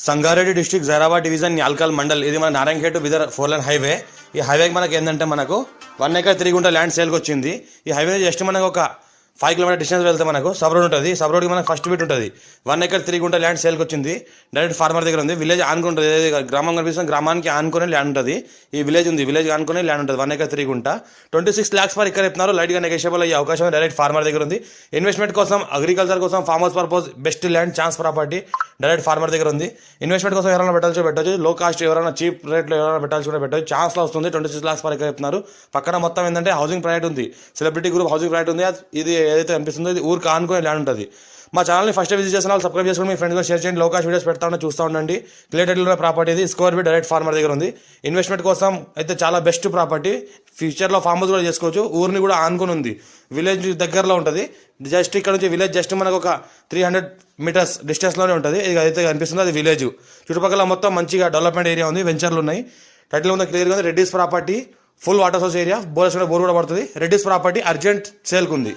Sangareddy district Zaheerabad division Yalkal mandal. ఇది మన Narayankhed to Bidar 4 line highway. ఈ హైవేకి మనకి ఏంటంటే మనకు 1 ఎకర్ 3 గుంట ల్యాండ్ సేల్కి వచ్చింది. ఈ హైవే జస్ట్ మనకు ఒక 5 కిలోమీటర్ డిస్టెన్స్ వెళ్తే మనకు సబ్ రోడ్ ఉంటుంది. సబ్ రోడ్కి మనకు ఫస్ట్ బిట్ ఉంటుంది. 1 ఎకర్ 3 గుంట ల్యాండ్ సేల్కి వచ్చింది. డైరెక్ట్ ఫార్మర్ దగ్గర ఉంది. విలేజ్ ఆనుకుంటుంది. గ్రామం కనిపిస్తుంది. గ్రామానికి ఆనుకునే ల్యాండ్ ఉంటుంది. ఈ విలేజ్ ఉంది. విలేజ్ ఆనుకునే ల్యాండ్ ఉంటుంది. 1 ఎకర్ 3 గుంట 26 lakhs పర్ ఎకర్ చెప్తున్నారు. లైట్గా నెగోషియబుల్ అయ్యే అవకాశం డైరెక్ట్ ఫార్మర్ దగ్గర ఉంది. ఇన్వెస్ట్మెంట్ కోసం, అగ్రికల్చర్ కోసం, farm house purpose best land chance property direct farmer దగ్గర ఉంది. ఇన్వెస్ట్మెంట్ కోసం ఎవరైనా పెట్టచ్చు. లో కాస్ట్ ఎవరైనా చీప్ రేట్లో ఎవరైనా పెట్టచ్చు. ఛాన్స్లో వస్తుంది. 26 lakhs పర్ ఎకర్ చెప్తున్నారు. పక్కన మొత్తం ఏంటంటే హౌసింగ్ ప్రాజెక్ట్ ఉంది. సెలబ్రిటీ గ్రూప్ హౌసింగ్ ప్రాజెక్ట్ ఉంది. ఇది ఏదైతే అనిపిస్తుందో ఇది ఊరికి ఆనుకునే ల్యాండ్ ఉంటుంది. మా ఛానల్ని ఫస్ట్ విజిట్ చేసిన వాళ్ళు సబ్స్క్రైబ్ చేసుకుని మీ ఫ్రెండ్స్ షేర్ చేయండి. లోకాష్ వీడియోస్ పెడతా ఉంటే చూస్తూ ఉండండి. క్లియర్ ప్రాపర్టీ ఇది. స్క్వేర్ ఫీట్ డైరెక్ట్ ఫార్మర్ దగ్గర ఉంది. ఇన్వెస్ట్మెంట్ కోసం అయితే చాలా బెస్ట్ ప్రాపర్టీ. ఫ్యూచర్లో ఫార్మ్ హౌస్ కూడా చేసుకోవచ్చు. ఊరిని కూడా ఆనుకుని ఉంది. విలేజ్ దగ్గరలో ఉంటుంది. జస్ట్ ఇక్కడ నుంచి విలేజ్ జస్ట్ మనకు ఒక 300 meters డిస్టెన్స్లోనే ఉంటుంది. ఇది అయితే కనిపిస్తుంది అది విలేజ్. చుట్టుపక్కల మొత్తం మంచిగా డెవలప్మెంట్ ఏరియా ఉంది. వెంచర్లు ఉన్నాయి. టైటిల్ ఉంది క్లియర్గా ఉంది. Reddy's property full water source area. Bore కూడా పడుతుంది. రెడ్డిస్ ప్రాపర్టీ అర్జెంట్ సేల్కి ఉంది.